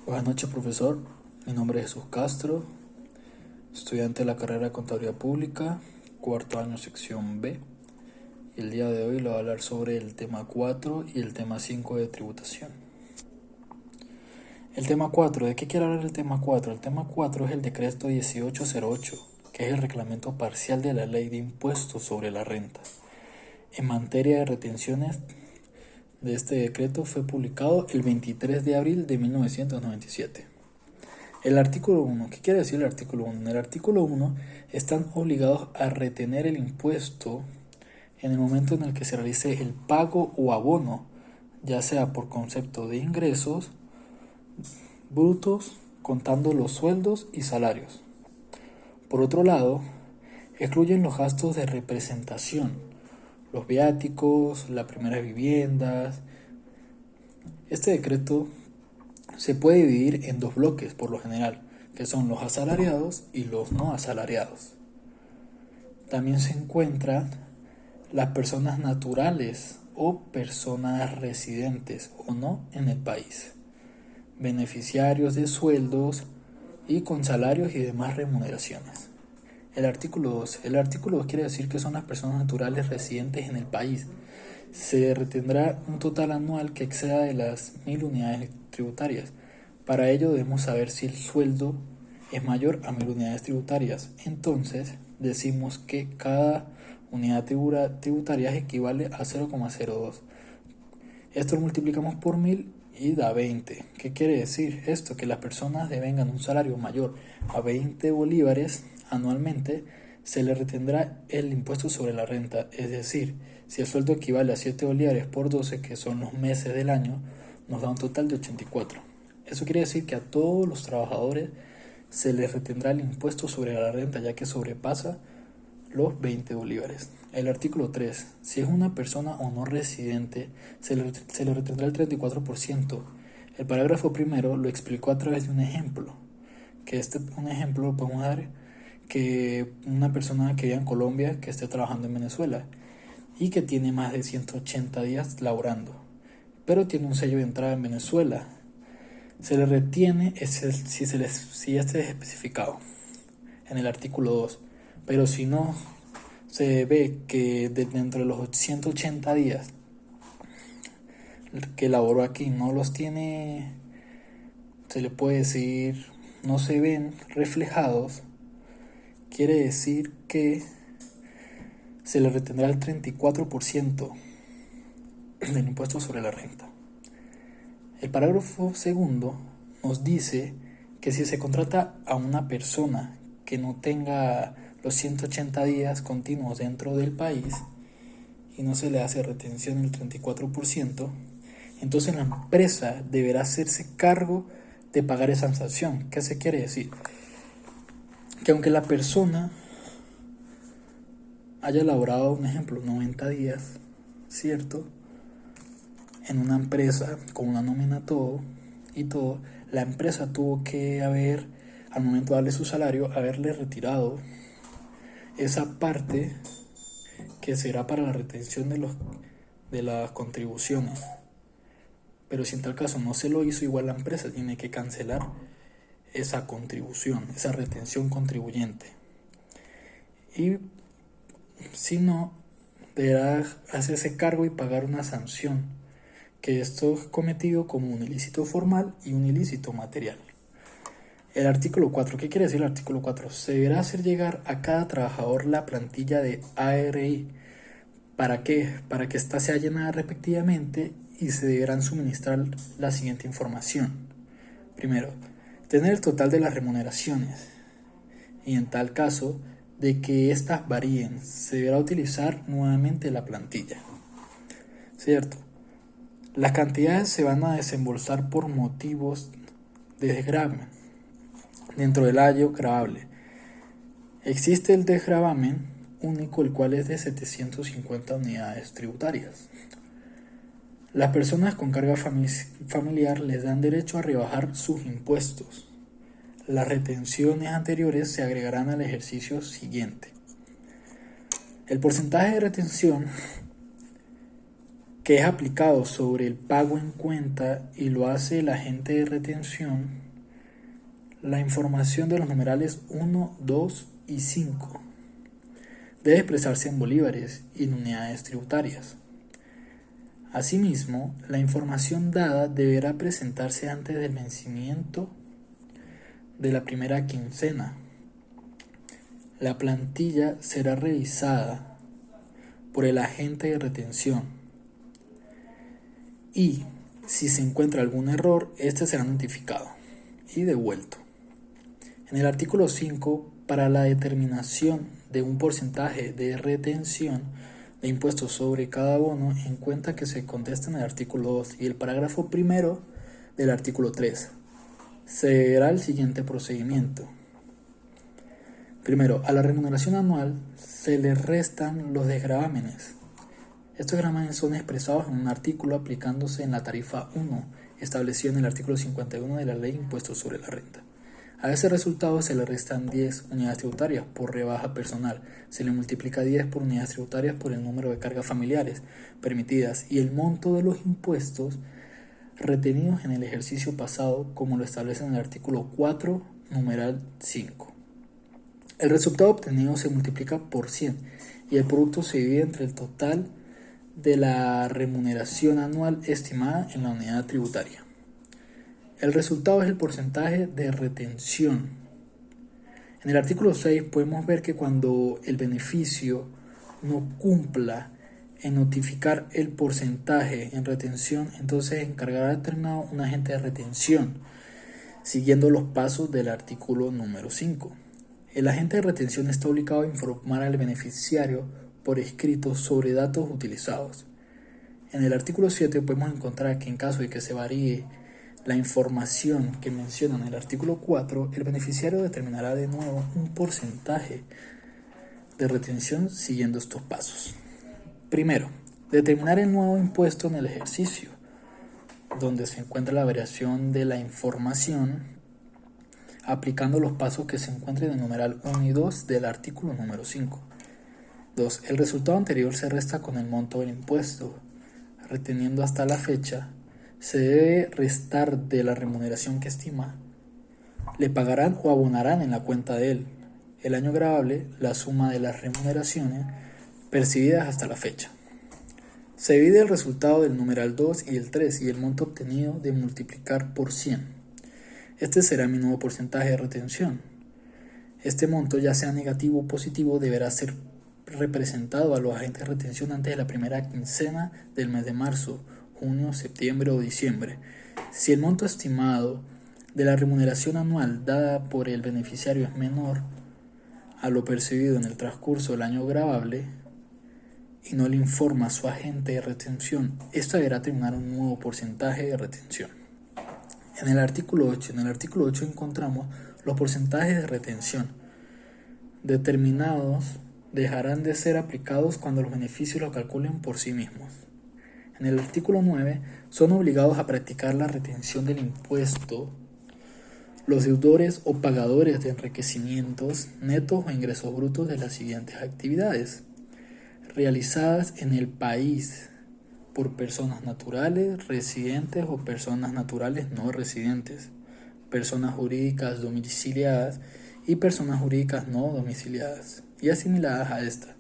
Buenas noches, profesor. Mi nombre es Jesús Castro, estudiante de la carrera de Contaduría Pública, cuarto año, sección B. Y el día de hoy le voy a hablar sobre el tema 4 y el tema 5 de tributación. El tema 4, ¿de qué quiere hablar el tema 4? El tema 4 es el decreto 1808, que es el reglamento parcial de la ley de impuestos sobre la renta. En materia de retenciones de este decreto fue publicado el 23 de abril de 1997. El artículo 1, ¿qué quiere decir el artículo 1? En el artículo 1 están obligados a retener el impuesto en el momento en el que se realice el pago o abono, ya sea por concepto de ingresos brutos, contando los sueldos y salarios. Por otro lado, excluyen los gastos de representación, los viáticos, las primeras viviendas. Este decreto se puede dividir en dos bloques por lo general, que son los asalariados y los no asalariados. También se encuentran las personas naturales o personas residentes o no en el país, beneficiarios de sueldos y con salarios y demás remuneraciones. El artículo 2. El artículo 2 quiere decir que son las personas naturales residentes en el país. Se retendrá un total anual que exceda de las 1000 unidades tributarias. Para ello debemos saber si el sueldo es mayor a 1000 unidades tributarias. Entonces decimos que cada unidad tributaria equivale a 0,02. Esto lo multiplicamos por 1000 y da 20. ¿Qué quiere decir esto? Que las personas devengan un salario mayor a 20 bolívares anualmente, se le retendrá el impuesto sobre la renta. Es decir, si el sueldo equivale a 7 bolívares por 12, que son los meses del año, nos da un total de 84. Eso quiere decir que a todos los trabajadores se les retendrá el impuesto sobre la renta, ya que sobrepasa los 20 bolívares. El artículo 3. Si es una persona o no residente, se le retendrá el 34%. El parágrafo primero lo explicó a través de un ejemplo. Un ejemplo lo podemos dar que una persona que vive en Colombia, que esté trabajando en Venezuela y que tiene más de 180 días laborando, pero tiene un sello de entrada en Venezuela, se le retiene si este es especificado en el artículo 2, pero si no se ve que dentro de los 180 días que laboró aquí no los tiene, se le puede decir, no se ven reflejados, quiere decir que se le retendrá el 34% del impuesto sobre la renta. El parágrafo segundo nos dice que si se contrata a una persona que no tenga los 180 días continuos dentro del país y no se le hace retención del 34%, entonces la empresa deberá hacerse cargo de pagar esa sanción. ¿Qué se quiere decir? Que aunque la persona haya laborado, un ejemplo, 90 días, ¿cierto?, en una empresa con una nómina todo, la empresa tuvo que al momento de darle su salario, haberle retirado esa parte que será para la retención de las contribuciones. Pero si en tal caso no se lo hizo, igual la empresa tiene que cancelar esa contribución, esa retención contribuyente. Y si no, deberá hacerse cargo y pagar una sanción, que esto es cometido como un ilícito formal y un ilícito material. El artículo 4, ¿qué quiere decir el artículo 4? Se deberá hacer llegar a cada trabajador la plantilla de ARI. ¿Para qué? Para que ésta sea llenada respectivamente y se deberán suministrar la siguiente información. Primero, tener el total de las remuneraciones y en tal caso de que éstas varíen, se deberá utilizar nuevamente la plantilla. ¿Cierto? Las cantidades se van a desembolsar por motivos de desgravamen dentro del ayo gravable. Existe el desgravamen único, el cual es de 750 unidades tributarias. Las personas con carga familiar les dan derecho a rebajar sus impuestos. Las retenciones anteriores se agregarán al ejercicio siguiente. El porcentaje de retención que es aplicado sobre el pago en cuenta y lo hace el agente de retención, la información de los numerales 1, 2 y 5 debe expresarse en bolívares y en unidades tributarias. Asimismo, la información dada deberá presentarse antes del vencimiento de la primera quincena. La plantilla será revisada por el agente de retención y, si se encuentra algún error, este será notificado y devuelto. En el artículo 5, para la determinación de un porcentaje de retención de impuestos sobre cada bono, en cuenta que se contesta en el artículo 2 y el parágrafo primero del artículo 3. Se verá el siguiente procedimiento. Primero, a la remuneración anual se le restan los desgravámenes. Estos gravámenes son expresados en un artículo aplicándose en la tarifa 1, establecido en el artículo 51 de la Ley de Impuestos sobre la Renta. A ese resultado se le restan 10 unidades tributarias por rebaja personal, se le multiplica 10 por unidades tributarias por el número de cargas familiares permitidas y el monto de los impuestos retenidos en el ejercicio pasado, como lo establece en el artículo 4, numeral 5. El resultado obtenido se multiplica por 100 y el producto se divide entre el total de la remuneración anual estimada en la unidad tributaria. El resultado es el porcentaje de retención. En el artículo 6 podemos ver que cuando el beneficio no cumpla en notificar el porcentaje en retención, entonces encargará determinado un agente de retención, siguiendo los pasos del artículo número 5. El agente de retención está obligado a informar al beneficiario por escrito sobre datos utilizados. En el artículo 7 podemos encontrar que en caso de que se varíe la información que menciona en el artículo 4, el beneficiario determinará de nuevo un porcentaje de retención siguiendo estos pasos. Primero, determinar el nuevo impuesto en el ejercicio, donde se encuentra la variación de la información, aplicando los pasos que se encuentran en el numeral 1 y 2 del artículo número 5. 2. El resultado anterior se resta con el monto del impuesto, reteniendo hasta la fecha. Se debe restar de la remuneración que estima, le pagarán o abonarán en la cuenta de él el año gravable la suma de las remuneraciones percibidas hasta la fecha. Se divide el resultado del numeral 2 y el 3 y el monto obtenido de multiplicar por 100. Este será mi nuevo porcentaje de retención. Este monto, ya sea negativo o positivo, deberá ser representado a los agentes de retención antes de la primera quincena del mes de marzo, junio, septiembre o diciembre. Si el monto estimado de la remuneración anual dada por el beneficiario es menor a lo percibido en el transcurso del año gravable y no le informa a su agente de retención, ésta deberá terminar un nuevo porcentaje de retención. En el artículo 8 encontramos los porcentajes de retención. Determinados dejarán de ser aplicados cuando los beneficios lo calculen por sí mismos. En el artículo 9, son obligados a practicar la retención del impuesto los deudores o pagadores de enriquecimientos netos o ingresos brutos de las siguientes actividades realizadas en el país por personas naturales, residentes o personas naturales no residentes, personas jurídicas domiciliadas y personas jurídicas no domiciliadas y asimiladas a esta,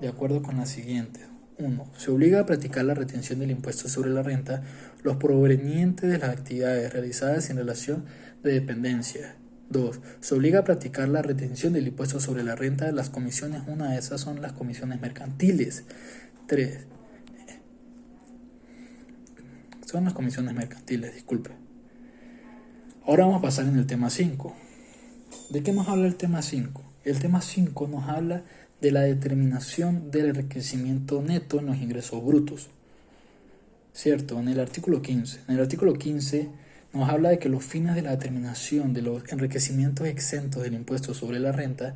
de acuerdo con las siguientes. 1. Se obliga a practicar la retención del impuesto sobre la renta los provenientes de las actividades realizadas en relación de dependencia. 2. Se obliga a practicar la retención del impuesto sobre la renta de las comisiones. Una de esas son las comisiones mercantiles. 3. Son las comisiones mercantiles, disculpe. Ahora vamos a pasar en el tema 5. ¿De qué nos habla el tema 5? El tema 5 nos habla de la determinación del enriquecimiento neto en los ingresos brutos. ¿Cierto? En el artículo 15. En el artículo 15 nos habla de que los fines de la determinación de los enriquecimientos exentos del impuesto sobre la renta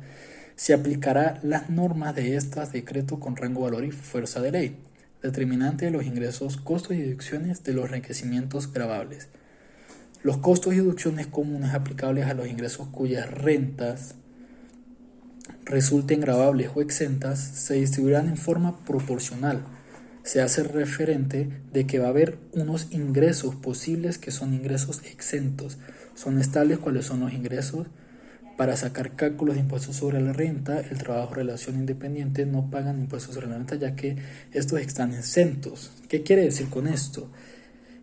se aplicará las normas de estas decreto con rango, valor y fuerza de ley, determinante de los ingresos, costos y deducciones de los enriquecimientos gravables. Los costos y deducciones comunes aplicables a los ingresos cuyas rentas resulten gravables o exentas se distribuirán en forma proporcional se hace referente de que va a haber unos ingresos posibles que son ingresos exentos. Son estables cuáles son los ingresos. Para sacar cálculos de impuestos sobre la renta, el trabajo relación independiente no pagan impuestos sobre la renta ya que estos están exentos. ¿Qué quiere decir con esto?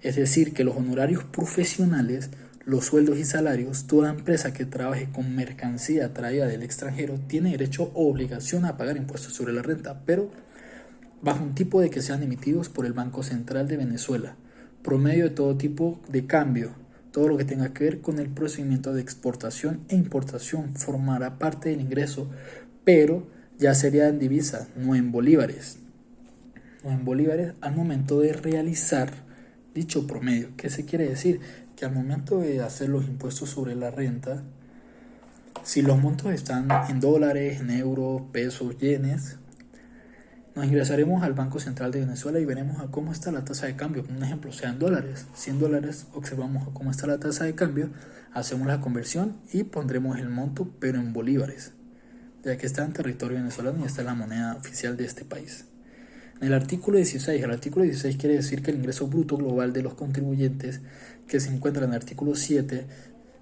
Es decir, que los honorarios profesionales, los sueldos y salarios, toda empresa que trabaje con mercancía traída del extranjero tiene derecho o obligación a pagar impuestos sobre la renta, pero bajo un tipo de que sean emitidos por el Banco Central de Venezuela, promedio de todo tipo de cambio. Todo lo que tenga que ver con el procedimiento de exportación e importación formará parte del ingreso, pero ya sería en divisas, no en bolívares. No en bolívares al momento de realizar dicho promedio. ¿Qué se quiere decir? Que al momento de hacer los impuestos sobre la renta, si los montos están en dólares, en euros, pesos, yenes, nos ingresaremos al Banco Central de Venezuela y veremos a cómo está la tasa de cambio. Un ejemplo, sean dólares, 100 dólares, observamos a cómo está la tasa de cambio, hacemos la conversión y pondremos el monto, pero en bolívares, ya que está en territorio venezolano y está la moneda oficial de este país. En el artículo 16, el artículo 16 quiere decir que el ingreso bruto global de los contribuyentes, que se encuentra en el artículo 7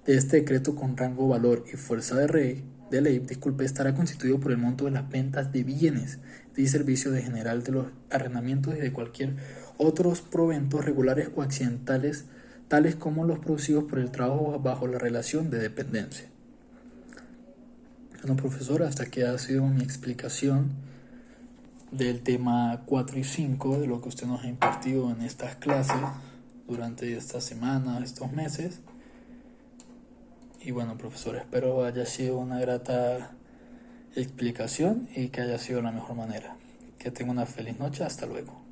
de este decreto con rango, valor y fuerza de ley, estará constituido por el monto de las ventas de bienes y servicios de general de los arrendamientos y de cualquier otros proventos regulares o accidentales, tales como los producidos por el trabajo bajo la relación de dependencia. Bueno, profesor, hasta aquí ha sido mi explicación del tema 4 y 5 de lo que usted nos ha impartido en estas clases durante esta semana, estos meses. Y bueno, profesor, espero haya sido una grata explicación y que haya sido la mejor manera. Que tenga una feliz noche. Hasta luego.